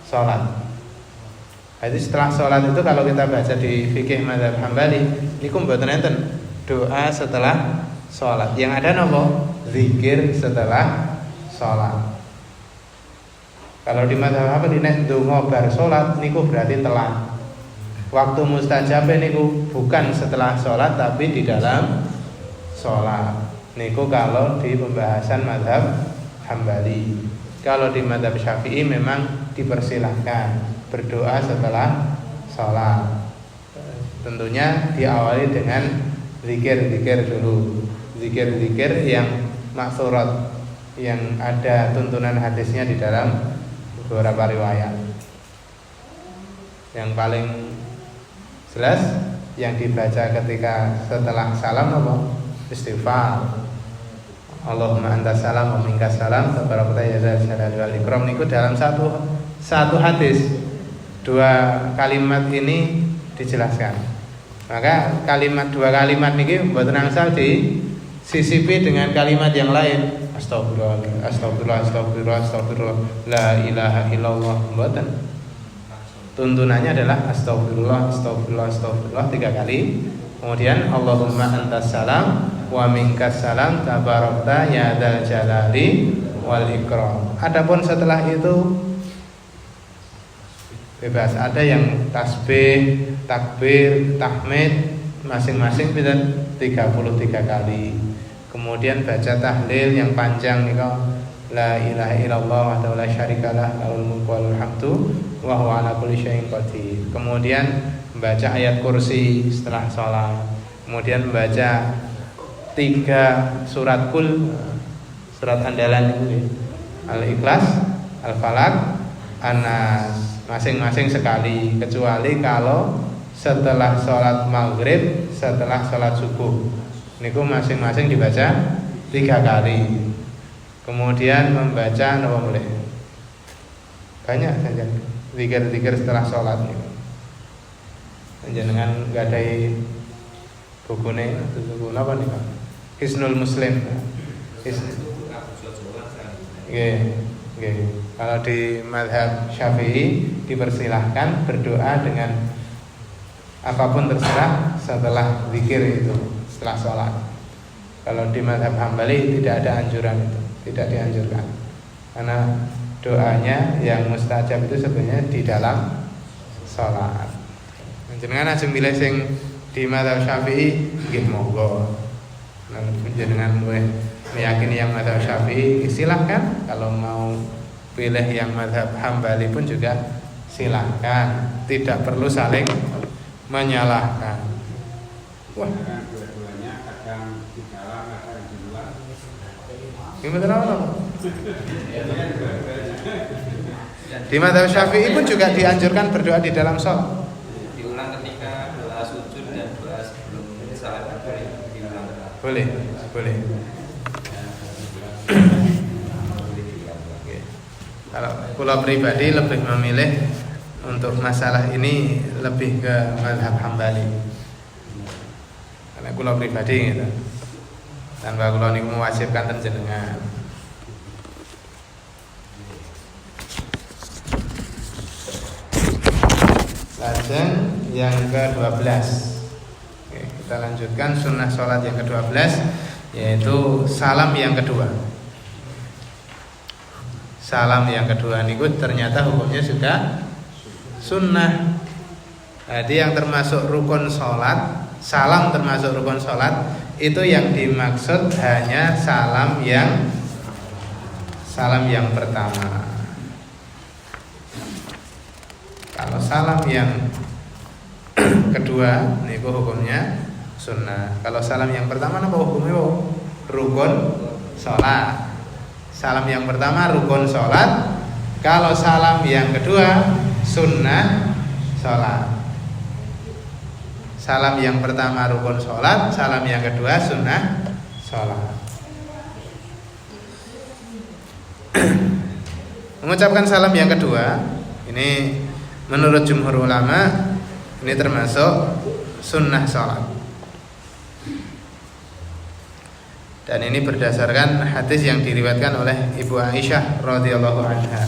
sholat. Jadi setelah sholat itu kalau kita baca di fikih mazhab Hambali niku mboten enten doa setelah sholat. Yang ada nopo? Zikir setelah sholat. Kalau di mazhab Hambali nek ndonga bar sholat niku berarti telat. Waktu mustajab niku bukan setelah sholat tapi di dalam sholat. Niku kalau di pembahasan mazhab Hambali. Kalau di mazhab Syafi'i memang dipersilahkan berdoa setelah sholat. Tentunya diawali dengan zikir-zikir dulu. Zikir-zikir yang maksurat, yang ada tuntunan hadisnya di dalam beberapa riwayat. Yang paling jelas yang dibaca ketika setelah salam apa? Istighfar. Allahumma antas salam wa minkas salam tabarakta ya dzal jalali wal ikram. Niku dalam satu hadis dua kalimat ini dijelaskan. Maka dua kalimat niki mboten angsal disisipi dengan kalimat yang lain. Astagfirullah, astagfirullah, astagfirullah, astagfirullah, la ilaha illallah, mboten. Tuntunannya adalah astagfirullah, astagfirullah, astagfirullah 3 kali. Kemudian Allahumma antas salam wa minkas salam tabarakta ya dzal jalali wal ikram. Adapun setelah itu bebas, ada yang tasbih, takbir, tahmid masing-masing 33 kali. Kemudian baca tahlil yang panjang niku la ilaha illallah wahdahu la syarikalah lahul mulku walul hamdu wa huwa ala kulli syai'in qadir. Kemudian membaca ayat kursi setelah sholat. Kemudian membaca 3 surat kul, surat andalan itu Al-Ikhlas, Al-Falaq, An-Nas, masing-masing sekali, kecuali kalau setelah sholat maghrib, setelah sholat subuh niku masing-masing dibaca 3 kali. Kemudian membaca apa boleh? Banyak saja zikir-zikir setelah sholat niku. Jenengan gadai bukune buku apa nih Pak? Hisnul Muslim. Nggih. Kalau di mazhab Syafi'i dipersilahkan berdoa dengan apapun terserah setelah zikir itu, setelah sholat. Kalau di mazhab Hambali tidak ada anjuran itu, tidak dianjurkan. Karena doanya yang mustajab itu sebenarnya di dalam sholat. Jenengan ajeng milih sing di mazhab Syafi'i nggih monggo. Nah, jenengan meyakini yang mazhab Syafi'i silahkan. Kalau mau pilih yang mazhab Hambali pun juga silahkan. Tidak perlu saling menyalahkan. Wah, dua-duanya kadang di dalam, kadang di luar. Gimana apa? Di mazhab Syafi'i pun juga dianjurkan berdoa di dalam sholat. Diulang ketika doa sujud dan doa sebelum salat diulang. Boleh. Kalau kula pribadi lebih memilih untuk masalah ini lebih ke mazhab Hambali. Karena kula pribadi gitu. Tanpa kula niku mewajibkan jenengan. Lajeng yang ke-12. Oke, kita lanjutkan sunnah sholat yang ke-12, yaitu salam yang kedua. Salam yang kedua niku ternyata hukumnya juga sunnah. Jadi yang termasuk rukun sholat, salam termasuk rukun sholat, itu yang dimaksud hanya salam yang pertama. Kalau salam yang kedua niku hukumnya sunnah. Kalau salam yang pertama apa hukumnya? Rukun sholat. Salam yang pertama rukun sholat. Kalau salam yang kedua sunnah sholat. Salam yang pertama rukun sholat, salam yang kedua sunnah sholat. Mengucapkan salam yang kedua, ini menurut jumhur ulama ini termasuk sunnah sholat. Dan ini berdasarkan hadis yang diriwayatkan oleh Ibu Aisyah radhiyallahu anha.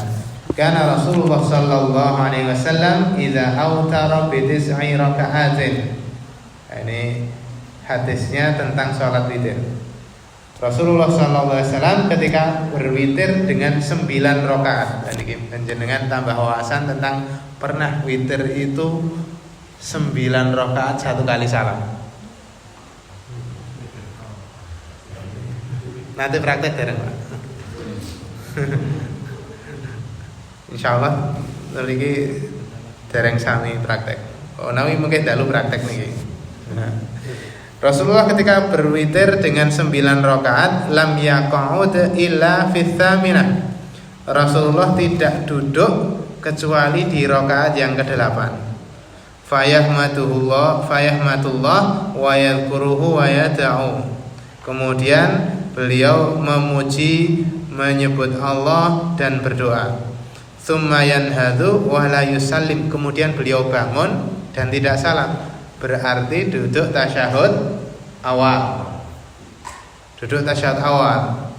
Kana Rasulullah sallallahu alaihi wasallam idza autara bi tis'i raka'atin. Ini hadisnya tentang sholat witir. Rasulullah sallallahu alaihi wasallam ketika berwitir dengan 9 rakaat. Dan ini panjenengan tambah wawasan tentang pernah witir itu 9 rakaat 1 kali salam. Nanti praktek bareng Pak. Insyaallah niki dereng sami praktek. Oh nawi mungkin dalu praktek niki. Rasulullah ketika berwitir dengan 9 rakaat lam yaq'ud illa fi tsaminah. Rasulullah tidak duduk kecuali di rakaat yang ke-8. Fayahmatullah wa yadhkuruhu wa yad'u. Kemudian beliau memuji, menyebut Allah dan berdoa. Tsumma yanhadu wa la yusallim. Kemudian beliau bangun dan tidak salam. Berarti duduk tasyahud awal. Duduk tasyahud awal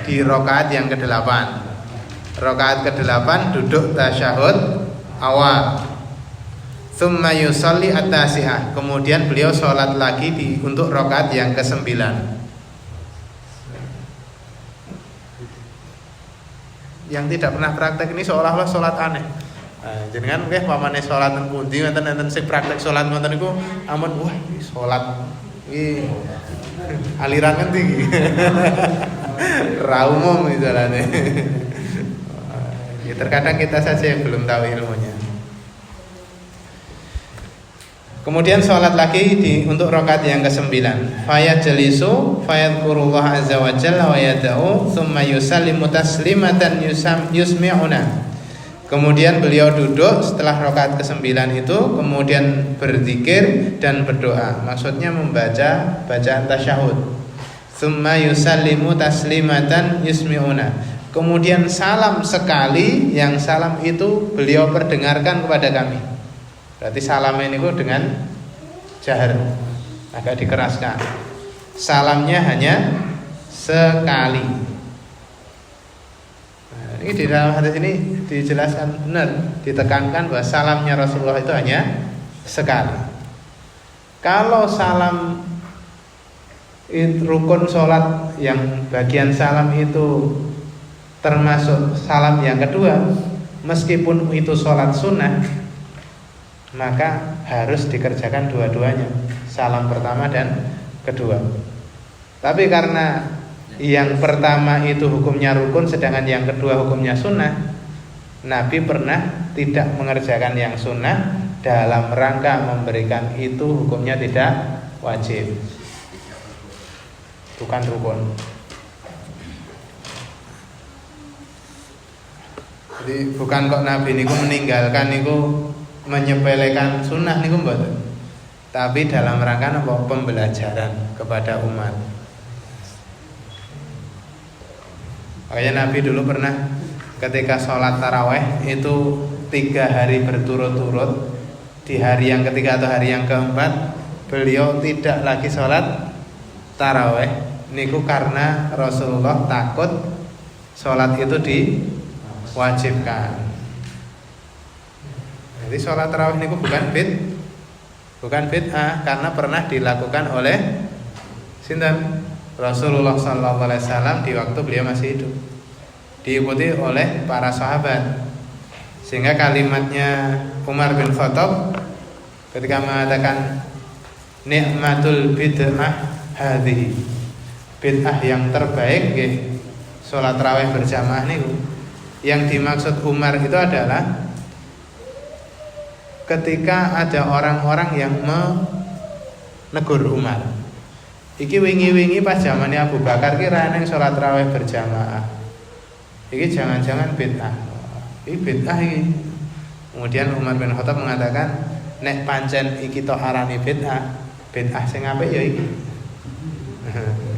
di rakaat yang ke-8. Rakaat ke-8 duduk tasyahud awal. Tsumma yusalli at-tasi'ah. Kemudian beliau sholat lagi untuk rakaat yang ke-9. Yang tidak pernah praktek ini seolah-olah sholat aneh. Jenengan nggih pamane salat teng pundi wonten sing praktek salat ngoten niku ampun wah iki salat iki aliran ngendi iki. Ra umum misalane. Ya terkadang kita saja yang belum tahu ilmunya. Kemudian sholat lagi untuk rakaat yang ke-9. Fayat jalisu fayadhkurullah azza wa jalla wa yad'u tsumma yusallimu taslimatan yusmi'una. Kemudian beliau duduk setelah rakaat ke-9 itu, kemudian berzikir dan berdoa. Maksudnya membaca bacaan tasyahud. Tsumma yusallimu taslimatan yusmi'una. Kemudian salam sekali, yang salam itu beliau perdengarkan kepada kami. Berarti salam ini dengan jahar, agak dikeraskan. Salamnya hanya sekali. Ini di dalam hadis ini dijelaskan benar, ditekankan bahwa salamnya Rasulullah itu hanya sekali. Kalau salam rukun sholat yang bagian salam itu termasuk salam yang kedua, meskipun itu sholat sunnah, maka harus dikerjakan dua-duanya, salam pertama dan kedua. Tapi karena yang pertama itu hukumnya rukun, sedangkan yang kedua hukumnya sunnah, Nabi pernah tidak mengerjakan yang sunnah dalam rangka memberikan itu hukumnya tidak wajib, bukan rukun. Jadi bukan kok Nabi niku meninggalkan niku menyepelekan sunnah niku mboten, tapi dalam rangka pembelajaran kepada umat. Makanya Nabi dulu pernah ketika sholat taraweh itu 3 hari berturut-turut, di hari yang ketiga atau hari yang keempat beliau tidak lagi sholat taraweh. Niku karena Rasulullah takut sholat itu diwajibkan. Jadi sholat taraweh niku bukan bid'ah, karena pernah dilakukan oleh sinten? Rasulullah sallallahu alaihi wasallam di waktu beliau masih hidup, diikuti oleh para sahabat. Sehingga kalimatnya Umar bin Khattab ketika mengatakan nikmatul bid'ah hadhihi, bid'ah yang terbaik nggih salat tarawih berjamaah niku. Yang dimaksud Umar itu adalah ketika ada orang-orang yang menegur Umar, iki wingi-wingi pas zamane Abu Bakar ki ra neng salat tarawih berjamaah. Iki jangan-jangan bid'ah. Iki bid'ah iki. Kemudian Umar bin Khattab mengatakan, nek pancen iki tok arani bid'ah, bid'ah sing apik ya iki.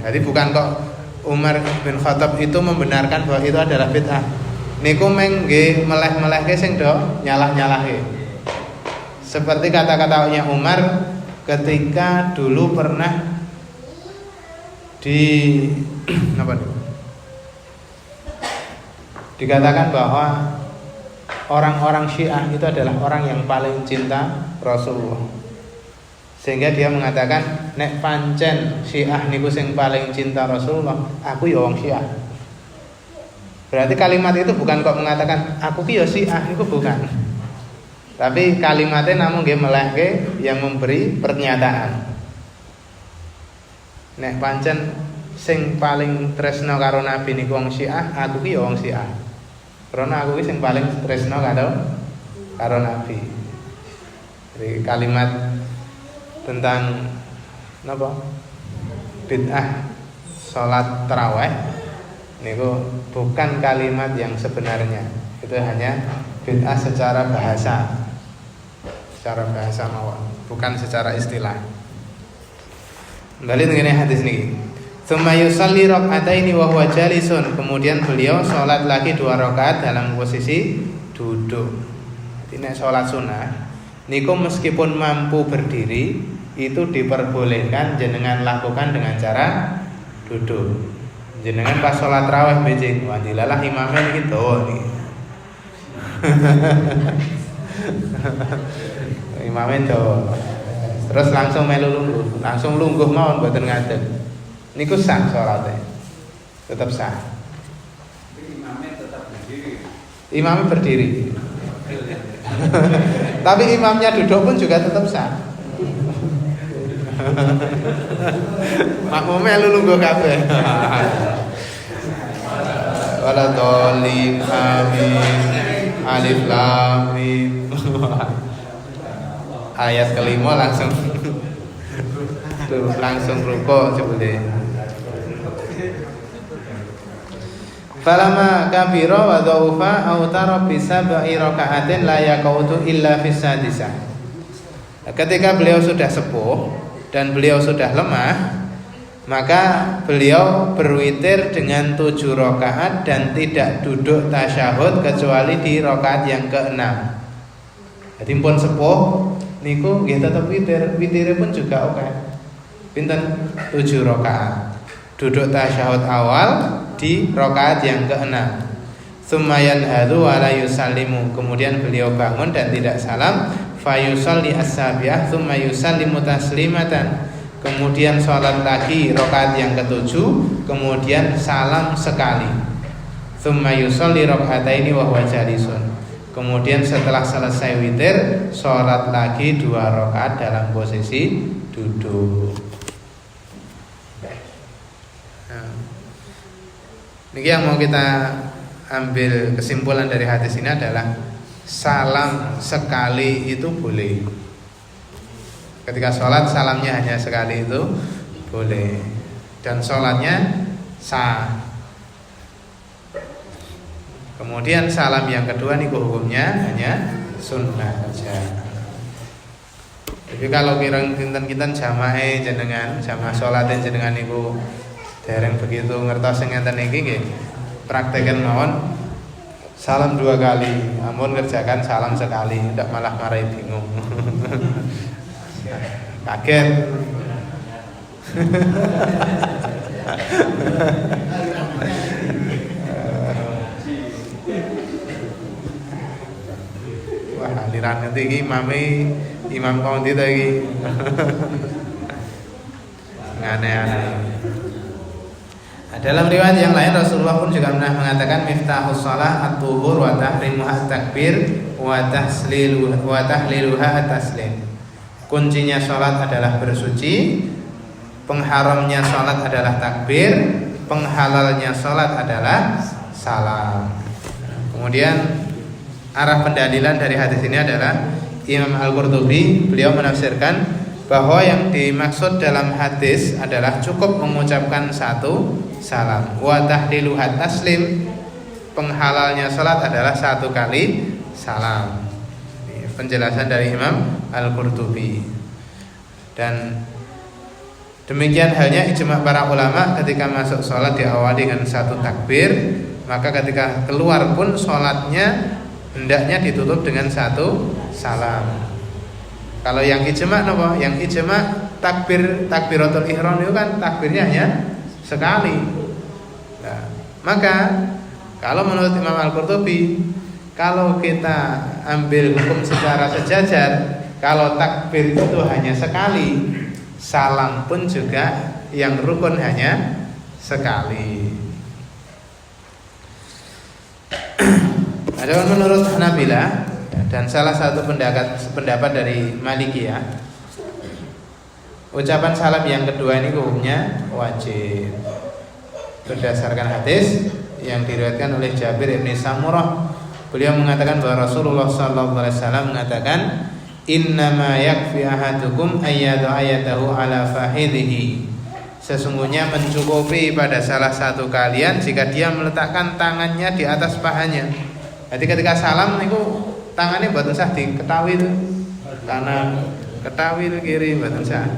Jadi bukan kok Umar bin Khattab itu membenarkan bahwa itu adalah bid'ah. Niku meng nggih meleh-melehke sing do nyalah-nyalahe. Seperti kata-katanya Umar ketika dulu pernah di apa nih? Dikatakan bahwa orang-orang Syiah itu adalah orang yang paling cinta Rasulullah. Sehingga dia mengatakan nek pancen Syiah niku sing paling cinta Rasulullah, aku ya wong Syiah. Berarti kalimat itu bukan kok mengatakan aku ki ya Syiah, niku bukan. Tapi kalimatnya namun nggih melehke yang memberi pernyataan. Nek pancen sing paling tresno karo Nabi niku wong Syiah, aku ki ya wong Syiah. Karena aku ki sing paling tresno karo Nabi. Jadi kalimat tentang napa? Bid'ah salat tarawih niku bukan kalimat yang sebenarnya. Itu hanya bid'ah secara bahasa. Secara bahasa mawon, bukan secara istilah. Kembali dengan hadis niki. Tsumma yusalli rak'ataini wa huwa jalisun. Kemudian beliau salat lagi 2 rakaat dalam posisi duduk. Ini salat sunah niku meskipun mampu berdiri itu diperbolehkan jenengan lakukan dengan cara duduk. Jenengan pas salat tarawih bejing, wah dilalah imamnya niki dawa niki. Imamnya dawa. Terus langsung melu lungguh, langsung lungguh mawon mboten ngadeg. Niku sah salate. Tetap sah. Imamnya tetap berdiri. Imamnya berdiri. Tapi imamnya duduk pun juga tetap sah. Makmumnya lu lungguh kabeh. Wala dhalin amin. Alif lam mim. Ayat kelima langsung rukuk sebule. Falama kabira wa dhaufa aw tara bi sab'i raka'atin la yaqutu illa fis sadisah. Ketika beliau sudah sepuh dan beliau sudah lemah, maka beliau berwitir dengan 7 rakaat dan tidak duduk tasyahud kecuali di rakaat yang ke-6. Jadi pun sepuh niku nggih tetep witir, witire pun juga oke. Pinten 7 rakaat. Duduk tasyahud awal di rakaat yang ke-6. Tsummayan hadu wa la yusallimu. Kemudian beliau bangun dan tidak salam. Fayusalli as-sabiah tsumma yusallimu taslimatan. Kemudian sholat lagi rakaat yang ke-7, kemudian salam sekali. Tsumma yusalli raka'ataini wa huwa jalisun. Kemudian setelah selesai witir, sholat lagi 2 rakaat dalam posisi duduk. Ini yang mau kita ambil kesimpulan dari hadis ini adalah salam sekali itu boleh. Ketika sholat salamnya hanya sekali itu boleh. Dan sholatnya sah. Kemudian salam yang kedua nih hukumnya hanya sunnah saja. Jadi kalau kirang kinten-kinten jamaah jenengan, jamaah sholatin jenengan niku dereng begitu ngertos sing ngenten iki nggih. Praktekan mawon salam 2 kali, ampun kerjakan salam sekali, ndak malah marai bingung. Kaget. Wah, aliran nanti iki imam kau ndi ta iki. Aneh-aneh. Dalam riwayat yang lain Rasulullah pun juga pernah mengatakan miftahus shalah at-tuhur wa tahrimuha at-takbir wa tahliluha at-taslim. Kuncinya sholat adalah bersuci, pengharamnya sholat adalah takbir, penghalalnya sholat adalah salam. Kemudian arah pendalilan dari hadis ini adalah Imam Al-Qurtubi, beliau menafsirkan bahwa yang dimaksud dalam hadis adalah cukup mengucapkan 1 salam. Wa tahliluha taslim, penghalalnya sholat adalah 1 kali salam. Penjelasan dari Imam Al-Qurtubi. Dan demikian halnya ijma' para ulama ketika masuk sholat diawali dengan satu takbir, maka ketika keluar pun sholatnya hendaknya ditutup dengan satu salam. Kalau yang ijma' napa? Yang ijma' takbiratul ihram itu kan takbirnya hanya sekali. Nah, maka kalau menurut Imam Al-Qurtubi, kalau kita ambil hukum secara sejajar, kalau takbir itu hanya sekali, salam pun juga yang rukun hanya sekali. Adapun menurut Hanabilah dan salah satu pendapat dari Malikiyah, ucapan salam yang kedua ini hukumnya wajib berdasarkan hadis yang diriwayatkan oleh Jabir bin Samurah. Beliau mengatakan bahwa Rasulullah SAW mengatakan, innama yakfi ahadukum ayyadu ayatahu ala fahidhihi. Sesungguhnya mencukupi pada salah satu kalian jika dia meletakkan tangannya di atas pahanya. Jadi ketika salam niku tangannya mboten sah diketawi kanan, ketawi kiri mboten sah.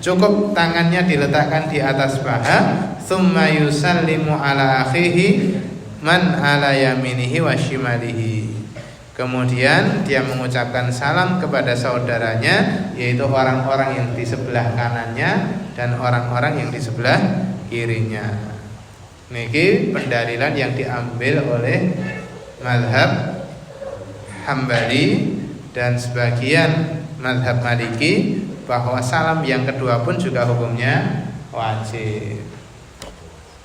Cukup tangannya diletakkan di atas paha, tsumma yusallimu ala akhihi man ala yaminihi wa shimalihi. Kemudian dia mengucapkan salam kepada saudaranya, yaitu orang-orang yang di sebelah kanannya dan orang-orang yang di sebelah kirinya. Niki pendalilan yang diambil oleh mazhab Hambali dan sebagian mazhab Maliki, bahwa salam yang kedua pun juga hukumnya wajib.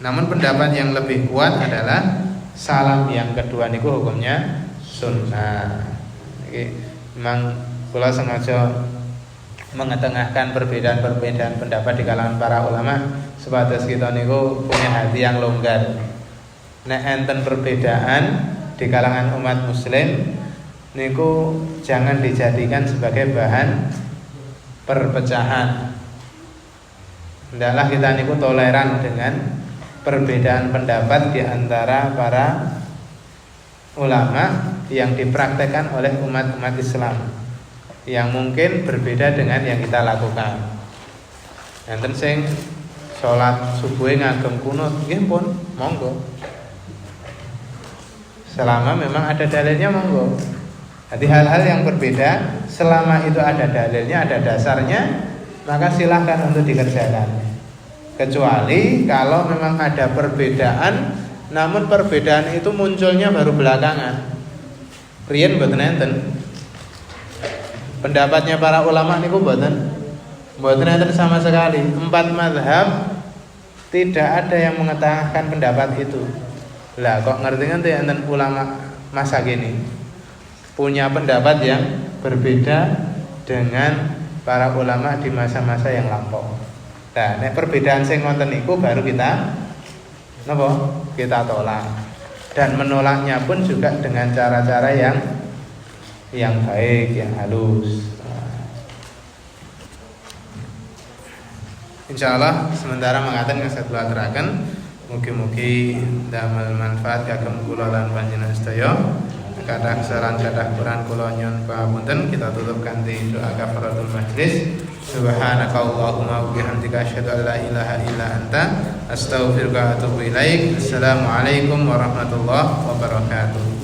Namun pendapat yang lebih kuat adalah salam yang kedua niku hukumnya sunnah. Memang kula sengaja mengetengahkan perbedaan-perbedaan pendapat di kalangan para ulama sebatas kita niku punya hati yang longgar. Nek enten perbedaan di kalangan umat muslim niku jangan dijadikan sebagai bahan perpecahan. Hendaklah kita niku toleran dengan perbedaan pendapat di antara para ulama yang dipraktekkan oleh umat-umat Islam yang mungkin berbeda dengan yang kita lakukan. Enten sing salat subuh ngagem kunut, nggih pun monggo. Selama memang ada dalilnya monggo. Jadi hal-hal yang berbeda selama itu ada dalilnya, ada dasarnya, maka silahkan untuk dikerjakan. Kecuali kalau memang ada perbedaan, namun perbedaan itu munculnya baru belakangan. Riyen mboten enten. Pendapatnya para ulama niku mboten enten sama sekali. 4 mazhab tidak ada yang mengetengahkan pendapat itu. Lah kok ngerti enten ulama masa gini punya pendapat yang berbeda dengan para ulama di masa-masa yang lampau. Nah, nek perbedaan sing ngoten niku baru kita napa? Kita tolak. Dan menolaknya pun juga dengan cara-cara yang baik, yang halus. Insyaallah sementara mengatakan yang saya aturaken mugi-mugi damel manfaat kagem kula lan panjenengan sedaya. Kadang kesalahan kadah kurang kula nyuwun pamunten. Kita tutup kanthi doa kafaratul majlis. Subhanakallahumma wa bihamdika asyhadu an la ilaha illa anta astaghfiruka wa atubu ilaik. Assalamualaikum warahmatullahi wabarakatuh.